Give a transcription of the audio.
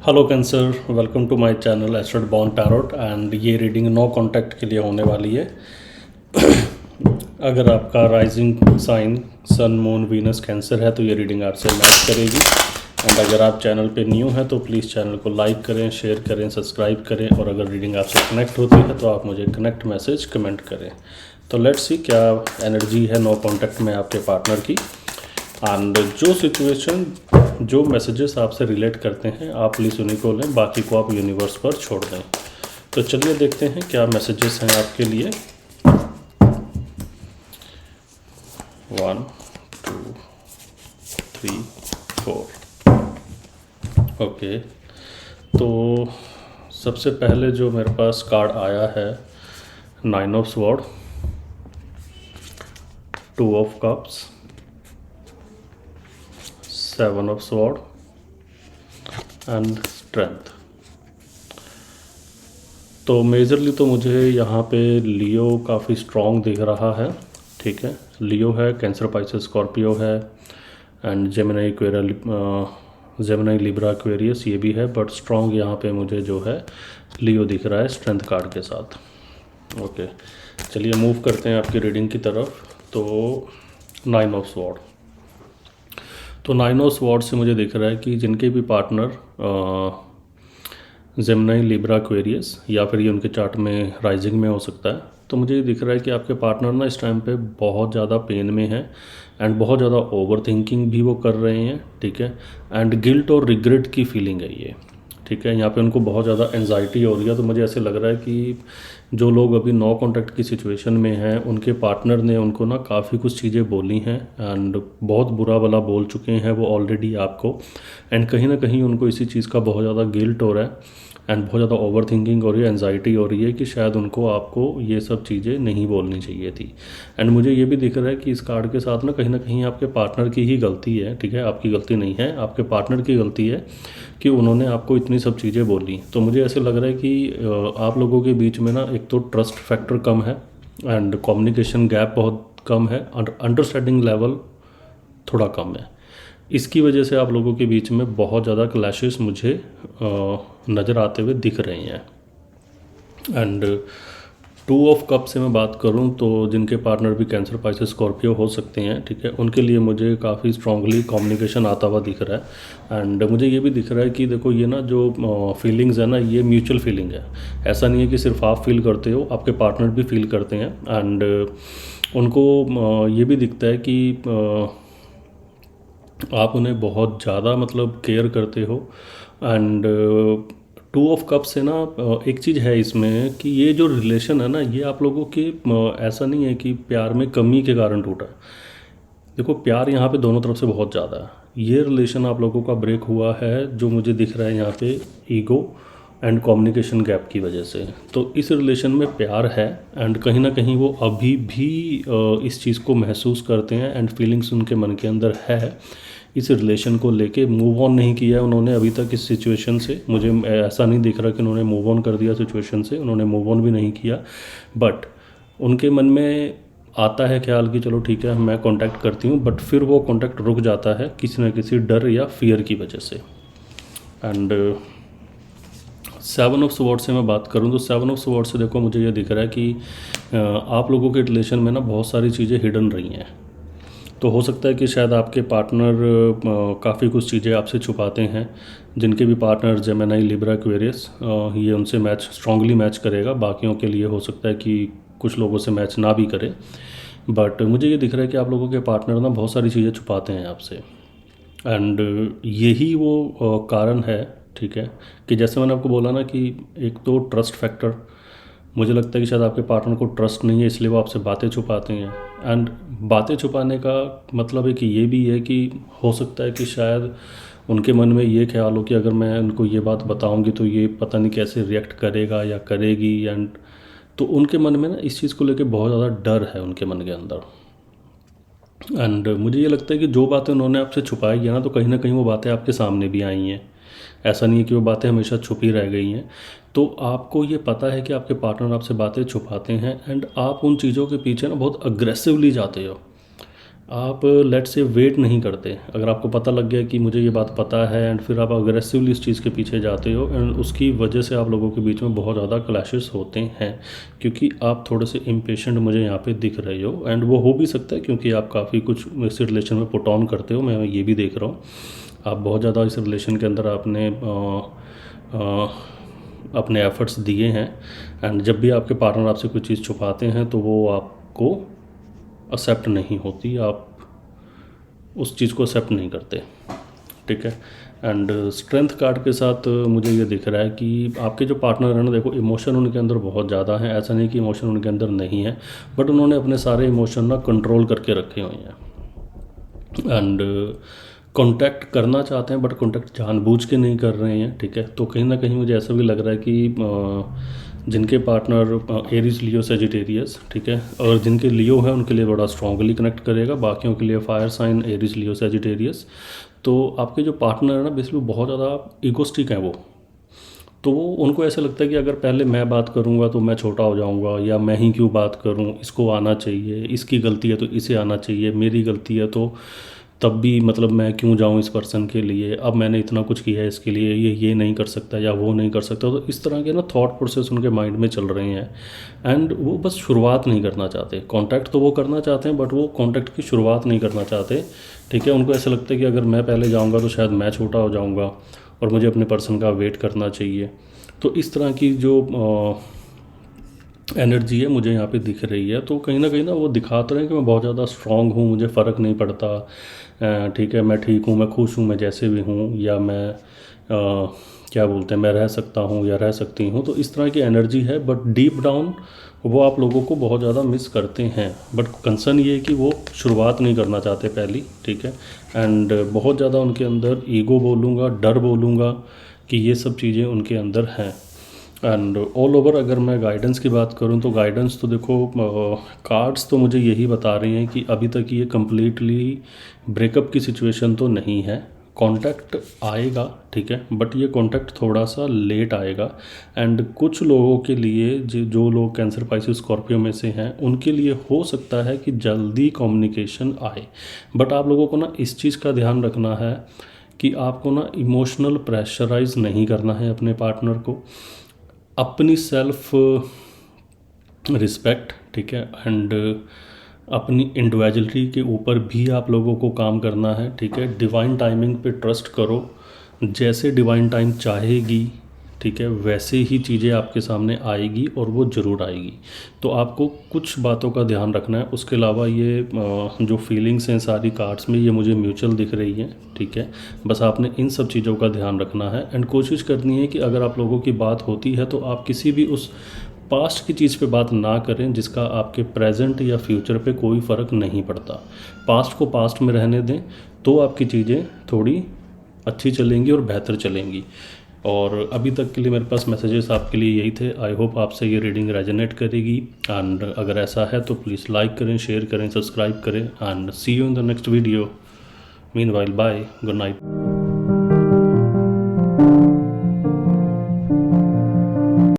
Hello Cancer, welcome to my channel astrod born tarot. And ये reading no contact के लिए होने वाली है। अगर आपका rising sign sun moon Venus Cancer है तो ये रीडिंग आपसे मैच करेगी। एंड अगर आप चैनल पे न्यू हैं तो प्लीज़ चैनल को लाइक करें, शेयर करें, सब्सक्राइब करें। और अगर रीडिंग आपसे कनेक्ट होती है तो आप मुझे कनेक्ट मैसेज कमेंट करें। तो लेट्स सी क्या एनर्जी है नो कांटेक्ट में आपके पार्टनर की। एंड जो सिचुएशन, जो मैसेजेस आपसे रिलेट करते हैं आप प्लीज़ उन्हीं को लें, बाकी को आप यूनिवर्स पर छोड़ दें। तो चलिए देखते हैं क्या मैसेजेस हैं आपके लिए। 1 2 3 4। ओके, तो सबसे पहले जो मेरे पास कार्ड आया है 9 of sword, 2 of cups, 7 of sword and strength. तो मेजरली तो मुझे यहाँ पे लियो काफ़ी स्ट्रॉन्ग दिख रहा है। ठीक है, लियो है, कैंसर, पाइसेस, स्कॉर्पियो है and Gemini Gemini Libra Aquarius ये भी है। बट स्ट्रॉन्ग यहाँ पे मुझे जो है लियो दिख रहा है स्ट्रेंथ कार्ड के साथ। ओके, चलिए मूव करते हैं आपकी रीडिंग की तरफ। तो 9 ऑफ स्वॉर्ड, तो 9 ऑफ स्वॉर्ड से मुझे दिख रहा है कि जिनके भी पार्टनर जेमिनी लिब्रा एक्वेरियस या फिर ये उनके चार्ट में राइजिंग में हो सकता है, तो मुझे ये दिख रहा है कि आपके पार्टनर ना इस टाइम पे बहुत ज़्यादा पेन में है एंड बहुत ज़्यादा ओवर थिंकिंग भी वो कर रहे हैं। ठीक है, एंड गिल्ट और रिग्रेट की फीलिंग है ये। ठीक है, यहाँ पे उनको बहुत ज़्यादा एंजाइटी हो रही है। तो मुझे ऐसे लग रहा है कि जो लोग अभी नो कॉन्टैक्ट की सिचुएशन में हैं उनके पार्टनर ने उनको ना काफ़ी कुछ चीज़ें बोली हैं एंड बहुत बुरा भला बोल चुके हैं वो ऑलरेडी आपको। एंड कहीं ना कहीं उनको इसी चीज़ का बहुत ज़्यादा गिल्ट हो रहा है एंड बहुत ज़्यादा ओवर थिंकिंग हो रही है, एंजाइटी हो रही है कि शायद उनको आपको ये सब चीज़ें नहीं बोलनी चाहिए थी। एंड मुझे ये भी दिख रहा है कि इस कार्ड के साथ ना कहीं आपके पार्टनर की ही गलती है। ठीक है, आपकी गलती नहीं है, आपके पार्टनर की गलती है कि उन्होंने आपको इतनी सब चीज़ें बोली। तो मुझे ऐसे लग रहा है कि आप लोगों के बीच में ना एक तो ट्रस्ट फैक्टर कम है एंड कम्युनिकेशन गैप बहुत कम है, अंडरस्टैंडिंग लेवल थोड़ा कम है। इसकी वजह से आप लोगों के बीच में बहुत ज़्यादा क्लैशेस मुझे नज़र आते हुए दिख रहे हैं। एंड 2 ऑफ कप से मैं बात करूं तो जिनके पार्टनर भी कैंसर, पाइसेस, स्कॉर्पियो हो सकते हैं, ठीक है, उनके लिए मुझे काफ़ी स्ट्रांगली कम्युनिकेशन आता हुआ दिख रहा है। एंड मुझे ये भी दिख रहा है कि देखो ये ना जो फीलिंग्स है ना ये म्यूचुअल फीलिंग है। ऐसा नहीं है कि सिर्फ आप फील करते हो, आपके पार्टनर भी फील करते हैं। एंड उनको ये भी दिखता है कि आप उन्हें बहुत ज़्यादा मतलब केयर करते हो। एंड 2 ऑफ कप से ना एक चीज़ है इसमें कि ये जो रिलेशन है ना ये आप लोगों के ऐसा नहीं है कि प्यार में कमी के कारण टूटा। देखो प्यार यहाँ पे दोनों तरफ से बहुत ज़्यादा है। ये रिलेशन आप लोगों का ब्रेक हुआ है जो मुझे दिख रहा है यहाँ पे ईगो एंड कम्युनिकेशन गैप की वजह से। तो इस रिलेशन में प्यार है एंड कहीं ना कहीं वो अभी भी इस चीज़ को महसूस करते हैं एंड फीलिंग्स उनके मन के अंदर है। इस रिलेशन को लेके मूव ऑन नहीं किया है उन्होंने अभी तक इस सिचुएशन से। मुझे ऐसा नहीं दिख रहा कि उन्होंने मूव ऑन कर दिया सिचुएशन से, उन्होंने मूव ऑन भी नहीं किया। बट उनके मन में आता है ख्याल कि चलो ठीक है मैं कांटेक्ट करती हूँ, बट फिर वो कांटेक्ट रुक जाता है किसी न किसी डर या फियर की वजह से। एंड 7 ऑफ स्वॉर्ड से मैं बात करूं तो 7 ऑफ स्वॉर्ड से देखो मुझे ये दिख रहा है कि आप लोगों के रिलेशन में ना बहुत सारी चीज़ें हिडन रही हैं। तो हो सकता है कि शायद आपके पार्टनर काफ़ी कुछ चीज़ें आपसे छुपाते हैं। जिनके भी पार्टनर जेमिनी, लिब्रा, एक्वेरियस ये उनसे मैच स्ट्रांगली मैच करेगा। बाकियों के लिए हो सकता है कि कुछ लोगों से मैच ना भी करे। बट मुझे ये दिख रहा है कि आप लोगों के पार्टनर ना बहुत सारी चीज़ें छुपाते हैं आपसे। एंड यही वो कारण है, ठीक है, कि जैसे मैंने आपको बोला ना कि एक तो ट्रस्ट फैक्टर, मुझे लगता है कि शायद आपके पार्टनर को ट्रस्ट नहीं है इसलिए वो आपसे बातें छुपाते हैं। एंड बातें छुपाने का मतलब है कि ये भी है कि हो सकता है कि शायद उनके मन में ये ख्याल हो कि अगर मैं उनको ये बात बताऊंगी तो ये पता नहीं कैसे रिएक्ट करेगा या करेगी। एंड तो उनके मन में ना इस चीज़ को लेकर बहुत ज़्यादा डर है उनके मन के अंदर। एंड मुझे ये लगता है कि जो बातें उन्होंने आपसे छुपाई है ना तो कहीं ना कहीं वो बातें आपके सामने भी आई हैं। ऐसा नहीं है कि वो बातें हमेशा छुपी रह गई हैं। तो आपको ये पता है कि आपके पार्टनर आपसे बातें छुपाते हैं एंड आप उन चीज़ों के पीछे ना बहुत अग्रेसिवली जाते हो। आप लेट से वेट नहीं करते। अगर आपको पता लग गया कि मुझे ये बात पता है एंड फिर आप अग्रेसिवली इस चीज़ के पीछे जाते हो एंड उसकी वजह से आप लोगों के बीच में बहुत ज़्यादा क्लैशेस होते हैं, क्योंकि आप थोड़े से इम्पेशेंट मुझे यहाँ पे दिख रहे हो। एंड वो हो भी सकता है क्योंकि आप काफ़ी कुछ इस रिलेशन में पुट ऑन करते हो, मैं ये भी देख रहा हूँ। आप बहुत ज़्यादा इस रिलेशन के अंदर आपने अपने एफर्ट्स दिए हैं एंड जब भी आपके पार्टनर आपसे कोई चीज़ छुपाते हैं तो वो आपको एक्सेप्ट नहीं होती, आप उस चीज़ को एक्सेप्ट नहीं करते, ठीक है। एंड स्ट्रेंथ कार्ड के साथ मुझे ये दिख रहा है कि आपके जो पार्टनर हैं ना, देखो इमोशन उनके अंदर बहुत ज़्यादा हैं, ऐसा नहीं कि इमोशन उनके अंदर नहीं है, बट उन्होंने अपने सारे इमोशन ना कंट्रोल करके रखे हुए हैं एंड कांटेक्ट करना चाहते हैं बट कांटेक्ट जानबूझ के नहीं कर रहे हैं, ठीक है। तो कहीं ना कहीं मुझे ऐसा भी लग रहा है कि जिनके पार्टनर एरीज लियो सेजिटेरियस, ठीक है, और जिनके लियो है उनके लिए बड़ा स्ट्रांगली कनेक्ट करेगा, बाकियों के लिए fire sign Aries Leo Sagittarius. तो आपके जो पार्टनर है ना बेसिकली बहुत ज़्यादा ईगोस्टिक हैं वो, तो उनको ऐसा लगता है कि अगर पहले मैं बात करूंगा तो मैं छोटा हो जाऊंगा, या मैं ही क्यों बात करूं, इसको आना चाहिए, इसकी गलती है तो इसे आना चाहिए, मेरी गलती है तो तब भी मतलब मैं क्यों जाऊं इस पर्सन के लिए, अब मैंने इतना कुछ किया है इसके लिए, ये नहीं कर सकता या वो नहीं कर सकता। तो इस तरह के ना थॉट प्रोसेस उनके माइंड में चल रहे हैं एंड वो बस शुरुआत नहीं करना चाहते। कांटेक्ट तो वो करना चाहते हैं बट वो कांटेक्ट की शुरुआत नहीं करना चाहते, ठीक है। उनको ऐसा लगता है कि अगर मैं पहले जाऊँगा तो शायद मैं छोटा हो जाऊँगा और मुझे अपने पर्सन का वेट करना चाहिए। तो इस तरह की जो एनर्जी है मुझे यहाँ पे दिख रही है। तो कहीं ना वो दिखाते रहे कि मैं बहुत ज़्यादा स्ट्रांग हूँ, मुझे फ़र्क नहीं पड़ता, ठीक है, मैं ठीक हूँ, मैं खुश हूँ, मैं जैसे भी हूँ, या मैं क्या बोलते हैं, मैं रह सकता हूँ या रह सकती हूँ। तो इस तरह की एनर्जी है बट डीप डाउन वो आप लोगों को बहुत ज़्यादा मिस करते हैं। बट कंसर्न ये है कि वो शुरुआत नहीं करना चाहते पहली, ठीक है। एंड बहुत ज़्यादा उनके अंदर ईगो बोलूँगा, डर बोलूँगा कि ये सब चीज़ें उनके अंदर हैं। एंड ऑल ओवर अगर मैं गाइडेंस की बात करूं तो गाइडेंस तो देखो कार्ड्स तो मुझे यही बता रही हैं कि अभी तक ये कम्प्लीटली ब्रेकअप की सिचुएशन तो नहीं है। कांटेक्ट आएगा, ठीक है, बट ये कांटेक्ट थोड़ा सा लेट आएगा। एंड कुछ लोगों के लिए जो लोग कैंसर, पाइसेस, स्कॉर्पियो में से हैं उनके लिए हो सकता है कि जल्दी कम्युनिकेशन आए। बट आप लोगों को ना इस चीज़ का ध्यान रखना है कि आपको ना इमोशनल प्रेशराइज नहीं करना है अपने पार्टनर को। अपनी सेल्फ रिस्पेक्ट, ठीक है, एंड अपनी इंडिविजुअलिटी के ऊपर भी आप लोगों को काम करना है, ठीक है। डिवाइन टाइमिंग पे ट्रस्ट करो, जैसे डिवाइन टाइम चाहेगी, ठीक है, वैसे ही चीज़ें आपके सामने आएगी और वो ज़रूर आएगी। तो आपको कुछ बातों का ध्यान रखना है। उसके अलावा ये जो फीलिंग्स हैं सारी कार्ड्स में ये मुझे म्यूचुअल दिख रही हैं, ठीक है। बस आपने इन सब चीज़ों का ध्यान रखना है एंड कोशिश करनी है कि अगर आप लोगों की बात होती है तो आप किसी भी उस पास्ट की चीज़ पे बात ना करें जिसका आपके प्रेजेंट या फ्यूचर पे कोई फ़र्क नहीं पड़ता। पास्ट को पास्ट में रहने दें तो आपकी चीज़ें थोड़ी अच्छी चलेंगी और बेहतर चलेंगी। और अभी तक के लिए मेरे पास मैसेजेस आपके लिए यही थे। आई होप आपसे ये रीडिंग रेजोनेट करेगी एंड अगर ऐसा है तो प्लीज़ लाइक करें, शेयर करें, सब्सक्राइब करें and see you in the next video. Meanwhile bye, good night.